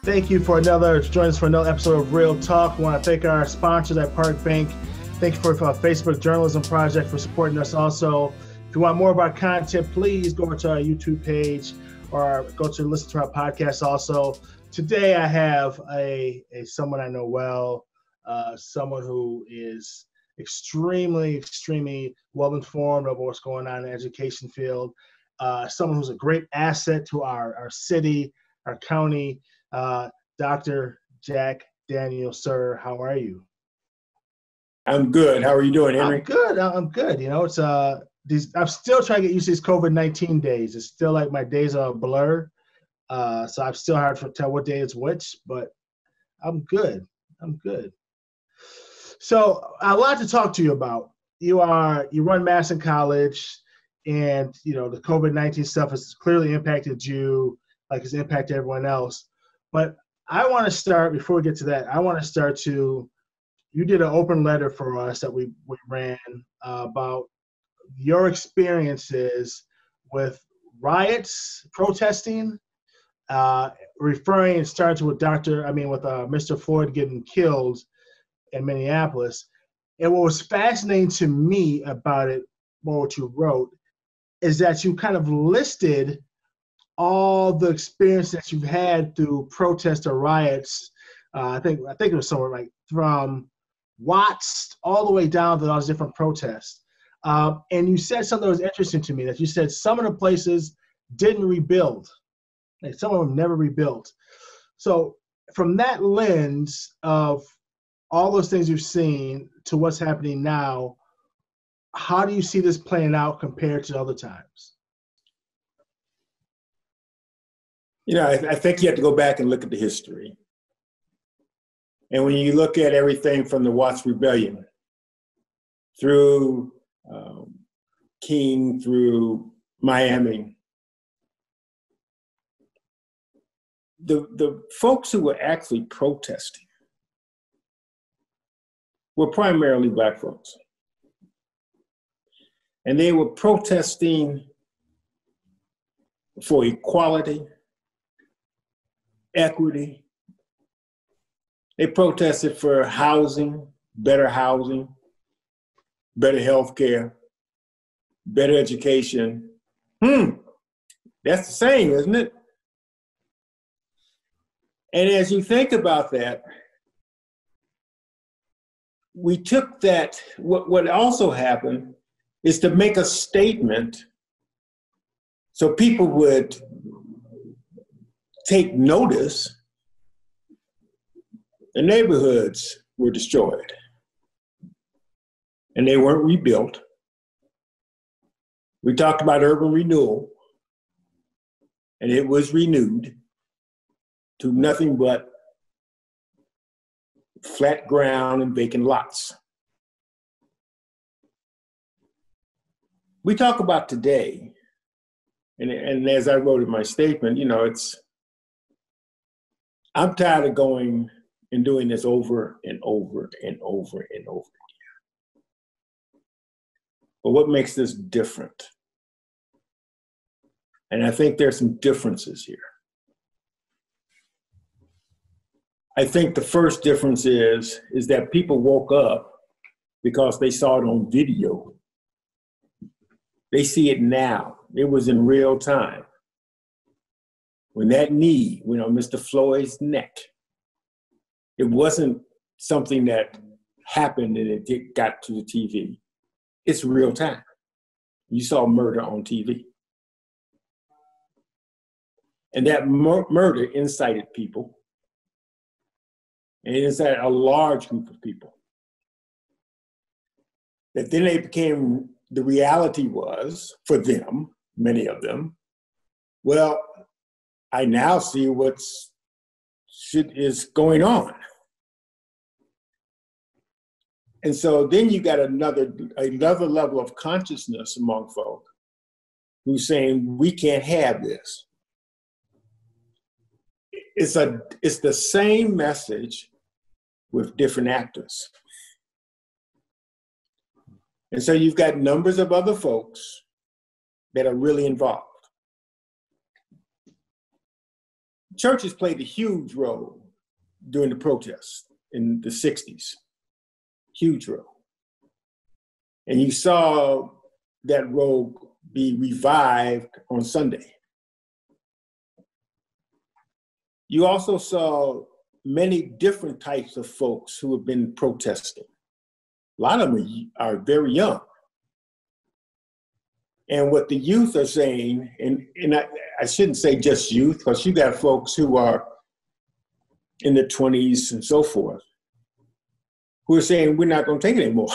Thank you for joining us for another episode of Real Talk. I want to thank our sponsors at Park Bank. Thank you for Facebook Journalism Project for supporting us also. If you want more of our content, please go over to our YouTube page or go to listen to our podcast also. Today I have someone I know well, someone who is extremely well-informed of what's going on in the education field, someone who's a great asset to our city, our county, Dr. Jack Daniels. Sir, how are you? I'm good. How are you doing, Henry? I'm good. You know, it's I'm still trying to get used to these COVID-19 days. It's still like my days are a blur. So I'm still hard to tell what day is which, but I'm good. So a lot to talk to you about. You run Madison College, and you know the COVID-19 stuff has clearly impacted you, like it's impacted everyone else. But I want to start, before we get to that, you did an open letter for us that we ran about your experiences with riots, protesting, starting with Mr. Floyd getting killed in Minneapolis. And what was fascinating to me about it, what you wrote, is that you kind of listed all the experience that you've had through protests or riots. I think it was somewhere like from Watts all the way down to all those different protests. And you said something that was interesting to me, that you said some of the places didn't rebuild. Like some of them never rebuilt. So from that lens of all those things you've seen to what's happening now, how do you see this playing out compared to other times? You know, I think you have to go back and look at the history. And when you look at everything from the Watts Rebellion through King, through Miami, the folks who were actually protesting were primarily Black folks. And they were protesting for equality, equity. They protested for housing, better health care, better education. That's the same, isn't it? And as you think about that, we took that, what also happened is to make a statement so people would take notice. The neighborhoods were destroyed and they weren't rebuilt. We talked about urban renewal, and it was renewed to nothing but flat ground and vacant lots. We talk about today, and as I wrote in my statement, you know, I'm tired of going and doing this over and over and over and over again. But what makes this different? And I think there's some differences here. I think the first difference is that people woke up because they saw it on video. They see it now. It was in real time. When that knee went on Mr. Floyd's neck, it wasn't something that happened and it got to the TV. It's real time. You saw murder on TV. And that murder incited people. And it incited a large group of people. That then they became, the reality was, for them, many of them, well, I now see is going on. And so then you got another level of consciousness among folk who's saying, we can't have this. It's the same message with different actors. And so you've got numbers of other folks that are really involved. churches played a huge role during the protests in the 60s, huge role. And you saw that role be revived on Sunday. You also saw many different types of folks who have been protesting. A lot of them are very young. And what the youth are saying, and I shouldn't say just youth, because you got folks who are in their 20s and so forth, who are saying, we're not going to take it anymore.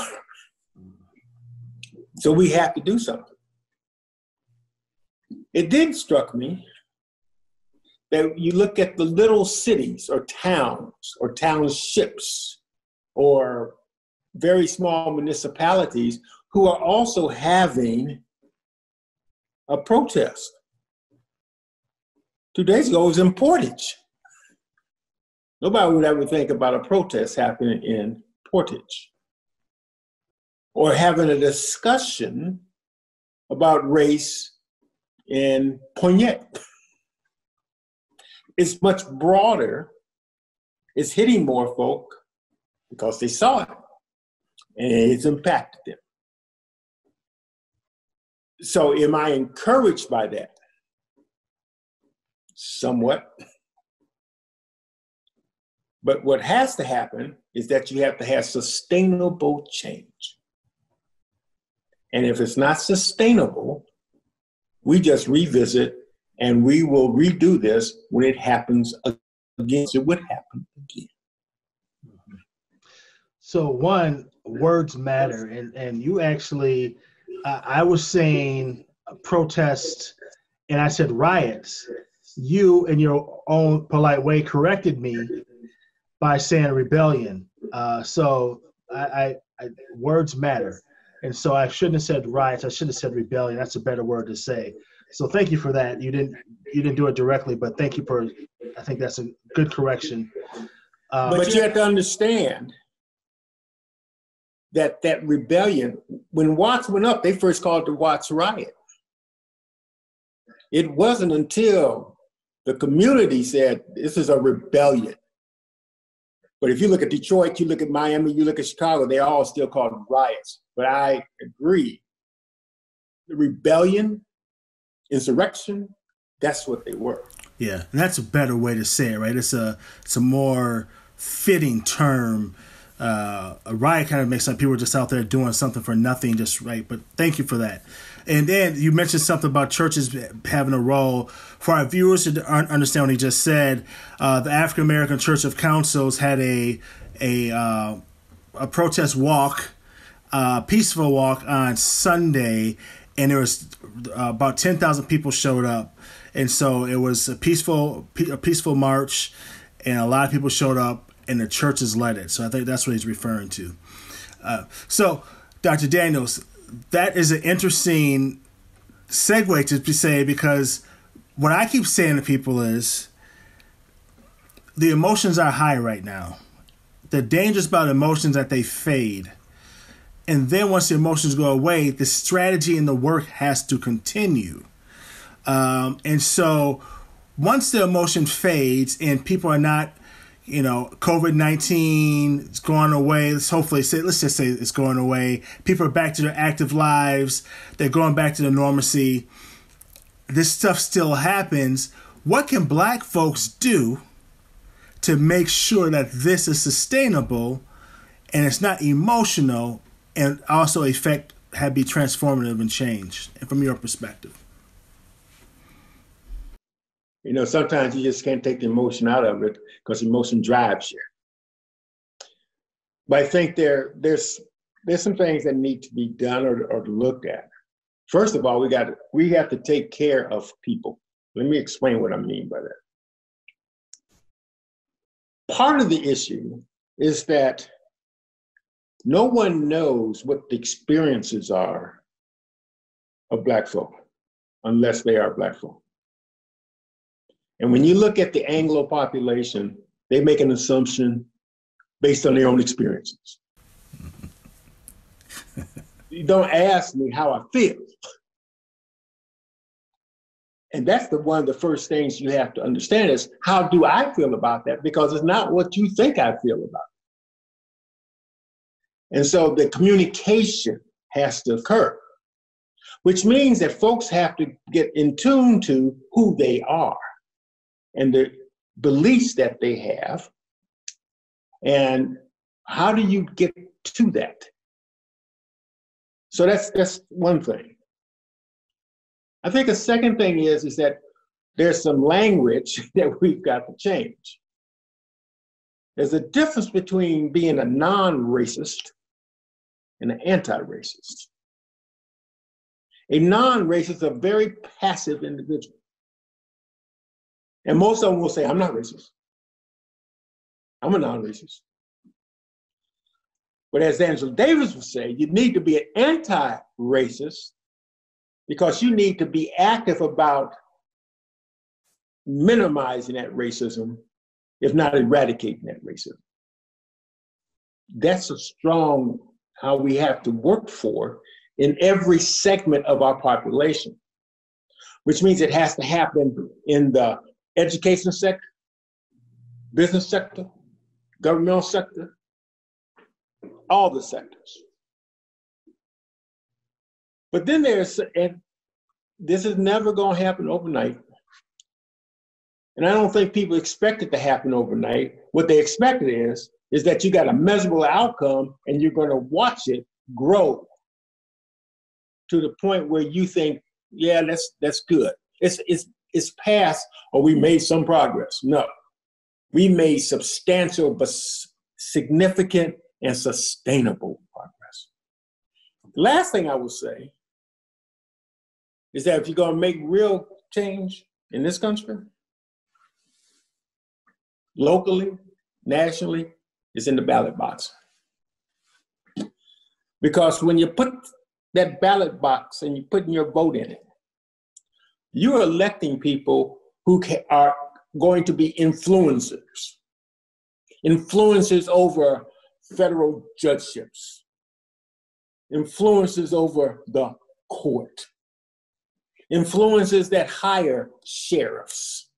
So we have to do something. It then struck me that you look at the little cities or townships or very small municipalities who are also having a protest. 2 days ago, it was in Portage. Nobody would ever think about a protest happening in Portage or having a discussion about race in Poignette. It's much broader. It's hitting more folk because they saw it and it's impacted them. So am I encouraged by that? Somewhat. But what has to happen is that you have to have sustainable change. And if it's not sustainable, we just revisit and we will redo this when it happens again. It would happen again. So one, words matter. And you actually, I was saying protest and I said riots. You, in your own polite way, corrected me by saying rebellion. So I words matter. And so I shouldn't have said riots. I should have said rebellion. That's a better word to say. So thank you for that. You didn't do it directly, but thank you for, I think that's a good correction. But you have to understand that rebellion, when Watts went up, they first called it the Watts riot. It wasn't until the community said, this is a rebellion. But if you look at Detroit, you look at Miami, you look at Chicago, they all still call them riots. But I agree. The rebellion, insurrection, that's what they were. Yeah, and that's a better way to say it, right? It's a more fitting term. A riot kind of makes like people are just out there doing something for nothing, just right. But thank you for that. And then you mentioned something about churches having a role. For our viewers to understand what he just said, the African American Church of Councils had a protest walk, peaceful walk on Sunday, and there was about 10,000 people showed up, and so it was a peaceful march, and a lot of people showed up. And the churches led it. So I think that's what he's referring to. So, Dr. Daniels, that is an interesting segue to say, because what I keep saying to people is the emotions are high right now. The dangerous about emotions that they fade. And then once the emotions go away, the strategy and the work has to continue. And so once the emotion fades and people are not, COVID-19 is going away. Let's just say it's going away. People are back to their active lives. They're going back to the normalcy. This stuff still happens. What can Black folks do to make sure that this is sustainable and it's not emotional and also be transformative and change? And from your perspective. Sometimes you just can't take the emotion out of it because emotion drives you. But I think there's some things that need to be done or looked at. First of all, we have to take care of people. Let me explain what I mean by that. Part of the issue is that no one knows what the experiences are of Black folk unless they are Black folk. And when you look at the Anglo population, they make an assumption based on their own experiences. You don't ask me how I feel. And that's one of the first things you have to understand is, how do I feel about that? Because it's not what you think I feel about it. And so the communication has to occur, which means that folks have to get in tune to who they are and the beliefs that they have. And how do you get to that? So that's one thing. I think a second thing is that there's some language that we've got to change. There's a difference between being a non-racist and an anti-racist. A non-racist is a very passive individual. And most of them will say, I'm not racist. I'm a non-racist. But as Angela Davis would say, you need to be an anti-racist because you need to be active about minimizing that racism, if not eradicating that racism. That's a strong how we have to work for in every segment of our population, which means it has to happen in the education sector, business sector, governmental sector, all the sectors. But then and this is never going to happen overnight. And I don't think people expect it to happen overnight. What they expect is that you got a measurable outcome and you're going to watch it grow to the point where you think, yeah, that's good. It's past, or we made some progress. No, we made substantial but significant and sustainable progress. The last thing I will say is that if you're going to make real change in this country, locally, nationally, it's in the ballot box. Because when you put that ballot box and you put your vote in it, you're electing people who are going to be influencers over federal judgeships, influences over the court, influences that hire sheriffs,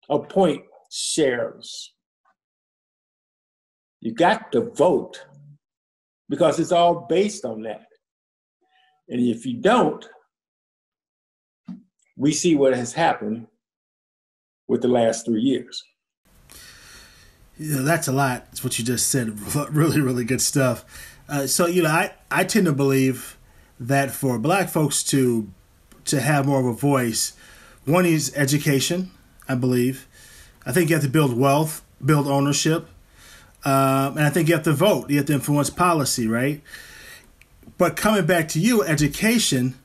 appoint sheriffs. You got to vote because it's all based on that. And if you don't, we see what has happened with the last 3 years. Yeah, that's a lot. That's what you just said. Really, really good stuff. So, I tend to believe that for Black folks to have more of a voice, one is education, I believe. I think you have to build wealth, build ownership, and I think you have to vote. You have to influence policy, right? But coming back to you, education,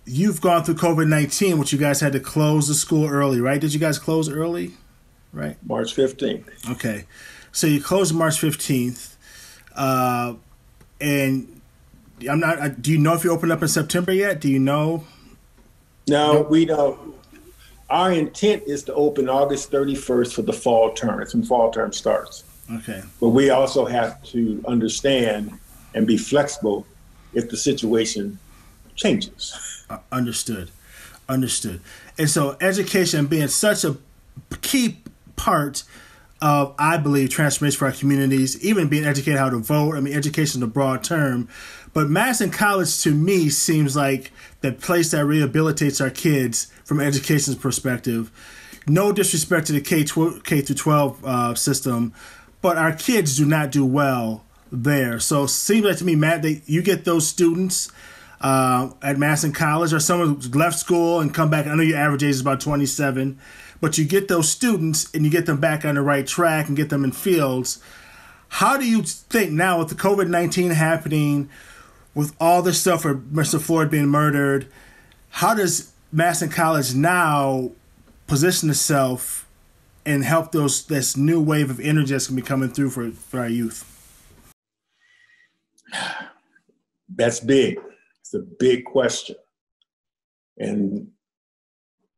you've gone through COVID-19, which you guys had to close the school early, right? Did you guys close early? Right? March 15th. Okay. So you closed March 15th. And do you know if you opened up in September yet? Do you know? No, we don't. Our intent is to open August 31st for the fall term. It's when fall term starts. Okay. But we also have to understand and be flexible if the situation changes. Understood. And so education being such a key part of, I believe, transformation for our communities, even being educated how to vote. I mean, education is a broad term. But Madison College, to me, seems like the place that rehabilitates our kids from an education's perspective. No disrespect to the K through 12 system, but our kids do not do well there. So it seems like to me, Matt, that you get those students at Madison College, or someone who's left school and come back. I know your average age is about 27, but you get those students and you get them back on the right track and get them in fields. How do you think now with the COVID-19 happening, with all this stuff for Mr. Floyd being murdered, how does Madison College now position itself and help this new wave of energy that's going to be coming through for our youth? That's big. It's a big question. And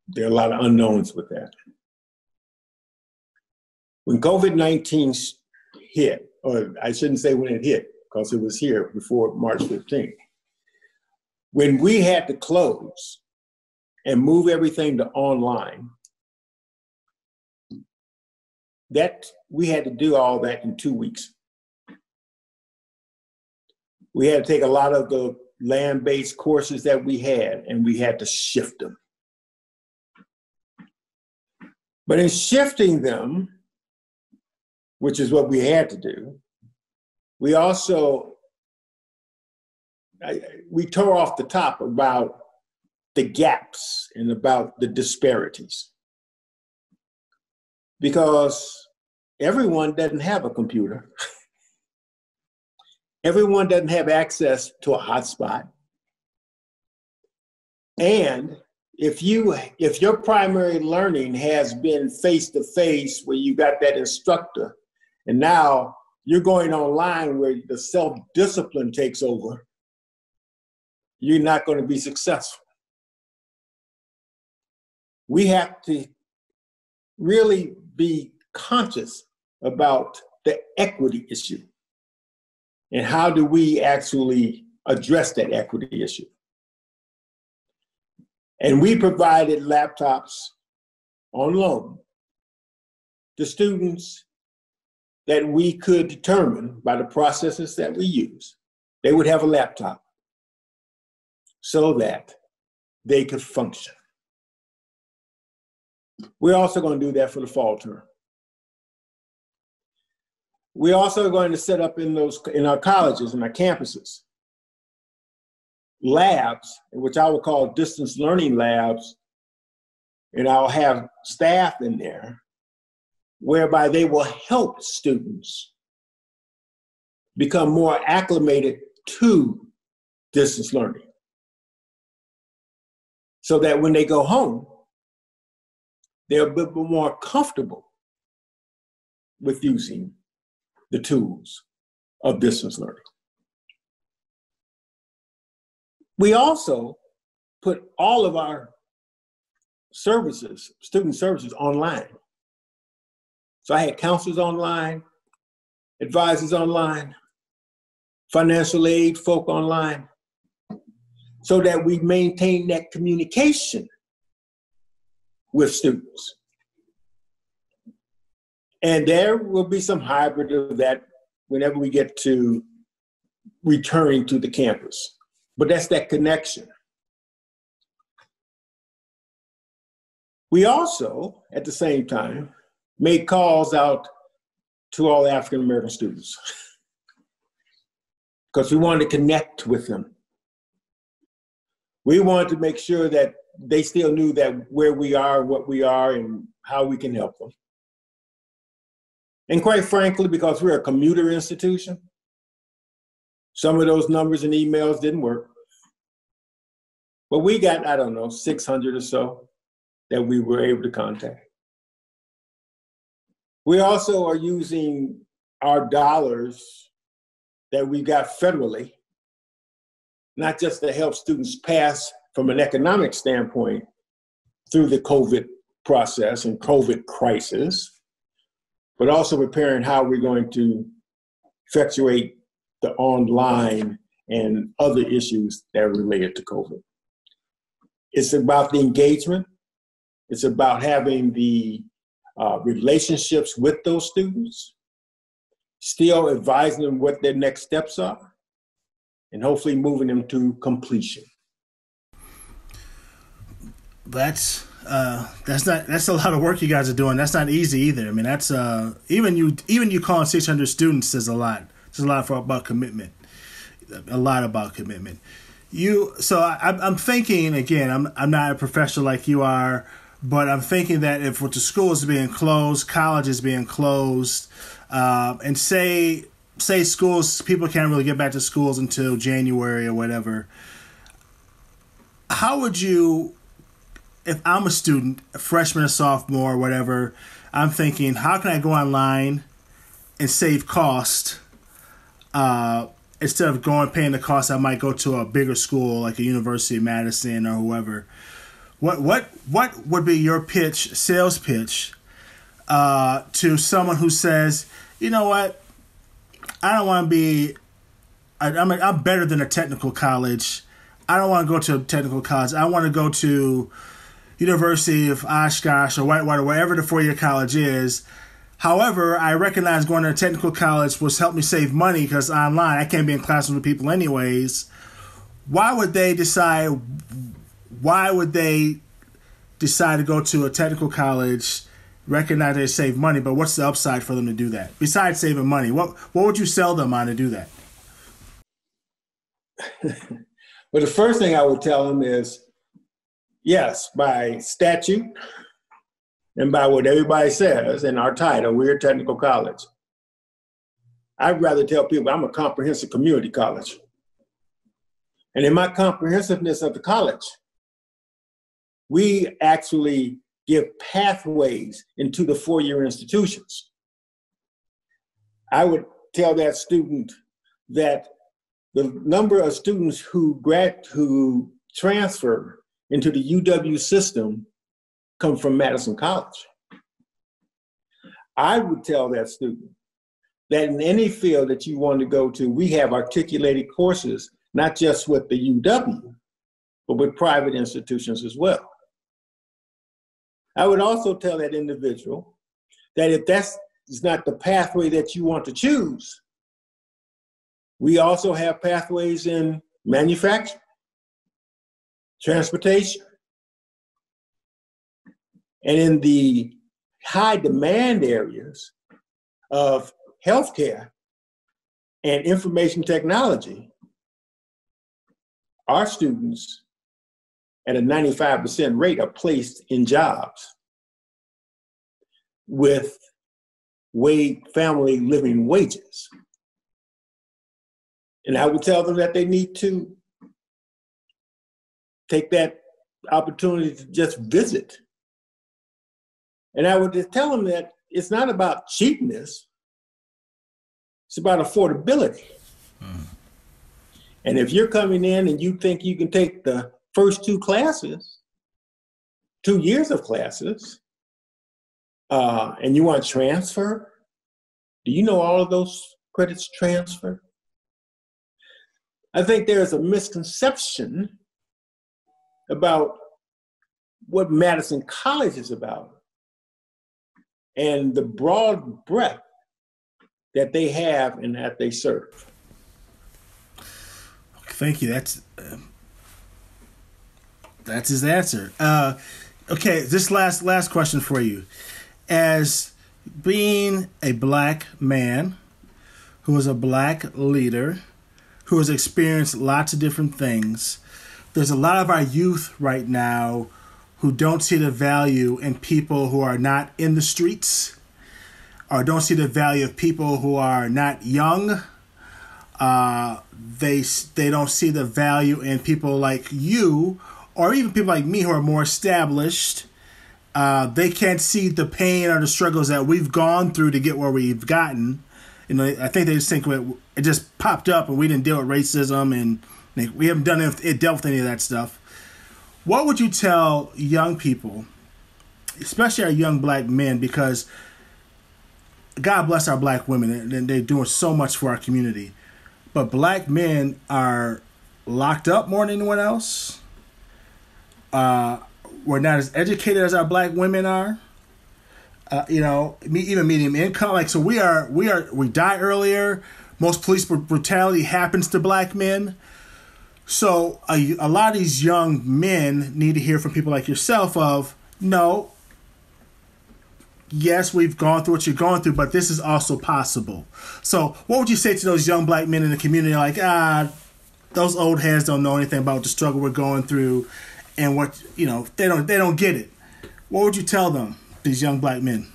there are a lot of unknowns with that. When COVID-19 hit, or I shouldn't say when it hit, because it was here before March 15th. When we had to close, and move everything to online, that we had to do all that in 2 weeks. We had to take a lot of the land-based courses that we had, and we had to shift them. But in shifting them, which is what we had to do, we also, we tore off the top about the gaps and about the disparities. Because everyone doesn't have a computer. Everyone doesn't have access to a hotspot. And if your primary learning has been face-to-face where you got that instructor, and now you're going online where the self-discipline takes over, you're not going to be successful. We have to really be conscious about the equity issue. And how do we actually address that equity issue? And we provided laptops on loan to students that we could determine by the processes that we use. They would have a laptop so that they could function. We're also going to do that for the fall term. We're also going to set up in our colleges and our campuses labs, which I would call distance learning labs, and I'll have staff in there whereby they will help students become more acclimated to distance learning so that when they go home, they're a bit more comfortable with using the tools of distance learning. We also put all of our services, student services, online. So I had counselors online, advisors online, financial aid folk online, so that we maintain that communication with students. And there will be some hybrid of that whenever we get to returning to the campus. But that's that connection. We also, at the same time, made calls out to all African American students because we wanted to connect with them. We wanted to make sure that they still knew that where we are, what we are, and how we can help them. And quite frankly, because we're a commuter institution, some of those numbers and emails didn't work. But we got, 600 or so that we were able to contact. We also are using our dollars that we got federally, not just to help students pass from an economic standpoint through the COVID process and COVID crisis, but also preparing how we're going to effectuate the online and other issues that are related to COVID. It's about the engagement. It's about having the relationships with those students, still advising them what their next steps are, and hopefully moving them to completion. That's a lot of work you guys are doing. That's not easy either. I mean, that's even you calling 600 students says a lot. There's a lot about commitment. A lot about commitment. I'm thinking again. I'm not a professional like you are, but I'm thinking that if with the schools being closed, colleges being closed, and say schools, people can't really get back to schools until January or whatever. How would you? If I'm a student, a freshman or sophomore or whatever, I'm thinking, how can I go online and save cost instead of paying the cost I might go to a bigger school like a University of Madison or whoever? What would be your sales pitch to someone who says, you know what, I don't want to be, I'm better than a technical college. I don't want to go to a technical college. I want to go to University of Oshkosh or Whitewater, wherever the four-year college is. However, I recognize going to a technical college was help me save money because online I can't be in classrooms with people anyways. Why would they decide to go to a technical college, recognize they save money, but what's the upside for them to do that? Besides saving money, what would you sell them on to do that? Well, the first thing I would tell them is, yes, by statute and by what everybody says in our title, we're a technical college. I'd rather tell people I'm a comprehensive community college. And in my comprehensiveness of the college, we actually give pathways into the four-year institutions. I would tell that student that the number of students who transfer into the UW system come from Madison College. I would tell that student that in any field that you want to go to, we have articulated courses, not just with the UW, but with private institutions as well. I would also tell that individual that if that's not the pathway that you want to choose, we also have pathways in manufacturing, transportation, and in the high demand areas of healthcare and information technology, our students at a 95% rate are placed in jobs with family living wages. And I would tell them that they need to take that opportunity to just visit. And I would just tell them that it's not about cheapness, it's about affordability. And if you're coming in and you think you can take the first 2 years of classes, and you want to transfer, do you know all of those credits transfer? I think there's a misconception about what Madison College is about and the broad breadth that they have and that they serve. Thank you. That's his answer. Okay, this last question for you. As being a black man who is a black leader, who has experienced lots of different things, there's a lot of our youth right now who don't see the value in people who are not in the streets, or don't see the value of people who are not young. They don't see the value in people like you, or even people like me who are more established. They can't see the pain or the struggles that we've gone through to get where we've gotten. You know, I think they just think it just popped up and we didn't deal with racism and we haven't dealt with any of that stuff. What would you tell young people, especially our young black men, because God bless our black women and they're doing so much for our community, but black men are locked up more than anyone else. We're not as educated as our black women are. Even medium income. Like, so we die earlier. Most police brutality happens to black men. So a lot of these young men need to hear from people like yourself of, no, yes, we've gone through what you're going through, but this is also possible. So what would you say to those young black men in the community like, those old heads don't know anything about the struggle we're going through and what, they don't get it. What would you tell them, these young black men?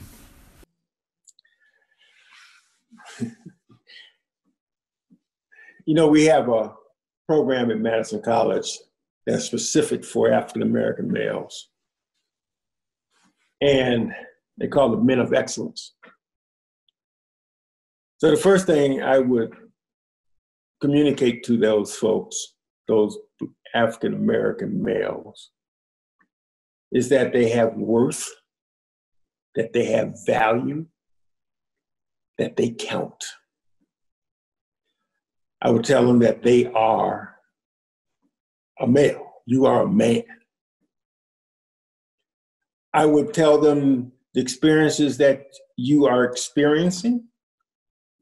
We have a program at Madison College that's specific for African-American males. And they call it Men of Excellence. So the first thing I would communicate to those folks, those African-American males, is that they have worth, that they have value, that they count. I would tell them that they are a male. You are a man. I would tell them the experiences that you are experiencing,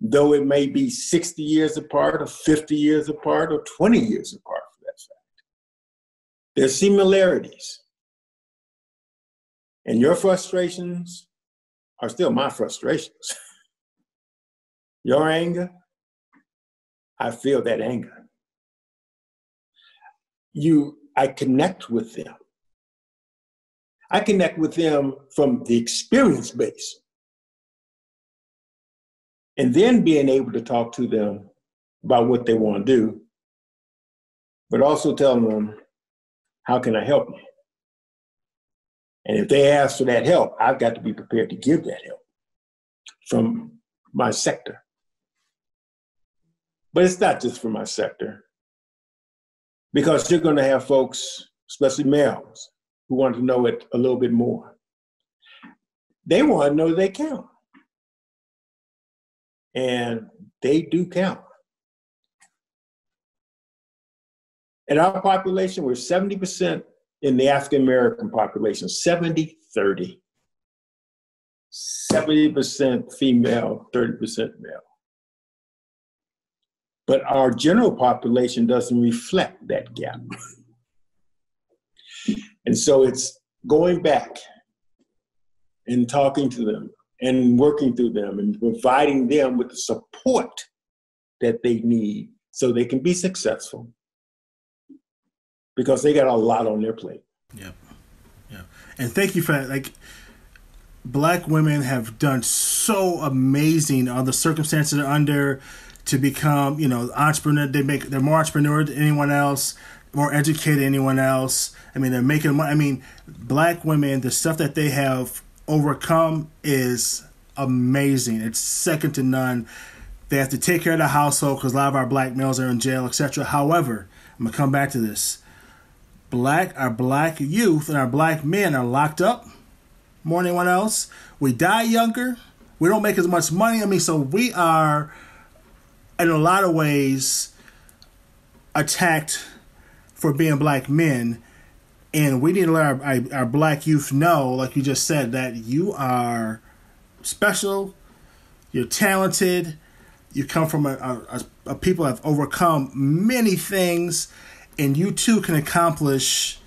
though it may be 60 years apart or 50 years apart or 20 years apart for that fact. There's similarities. And your frustrations are still my frustrations. Your anger, I feel that anger. I connect with them. I connect with them from the experience base. And then being able to talk to them about what they want to do, but also telling them, how can I help you? And if they ask for that help, I've got to be prepared to give that help from my sector. But it's not just from my sector, because you're going to have folks, especially males, who want to know it a little bit more. They want to know they count. And they do count. In our population, we're 70% in the African American population, 70-30. 70% female, 30% male. But our general population doesn't reflect that gap. And so it's going back and talking to them and working through them and providing them with the support that they need so they can be successful, because they got a lot on their plate. Yep. Yeah. And thank you for that. Like, Black women have done so amazing on the circumstances they're under to become, entrepreneur. They're more entrepreneur than anyone else, more educated than anyone else. I mean, they're making money. I mean, Black women, the stuff that they have overcome is amazing. It's second to none. They have to take care of the household because a lot of our Black males are in jail, etc. However, I'm gonna come back to this. Our Black youth and our Black men are locked up more than anyone else. We die younger. We don't make as much money. I mean, so we are, in a lot of ways, attacked for being Black men. And we need to let our Black youth know, like you just said, that you are special, you're talented, you come from a people that have overcome many things, and you too can accomplish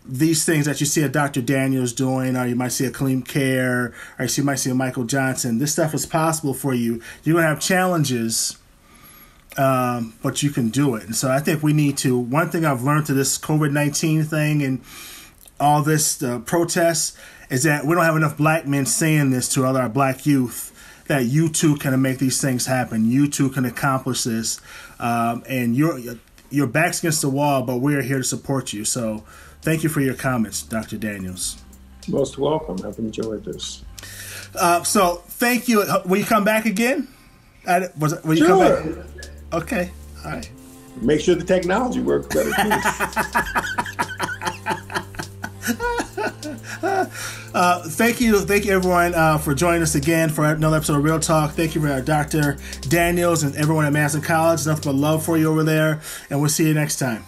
these things that you see a Dr. Daniels doing, or you might see a Kaleem Care, or you might see a Michael Johnson. This stuff is possible for you. You're going to have challenges, but you can do it. And so I think we need to, one thing I've learned to this COVID-19 thing and all this protests is that we don't have enough Black men saying this to other Black youth, that you too can make these things happen. You too can accomplish this. And your back's against the wall, but we're here to support you. So thank you for your comments, Dr. Daniels. Most welcome. I've enjoyed this. So thank you. Will you come back again? Will you come back? Okay. All right. Make sure the technology works better, too. Thank you everyone for joining us again for another episode of Real Talk. Thank you for Dr. Daniels and everyone at Madison College. Nothing but love for you over there, and we'll see you next time.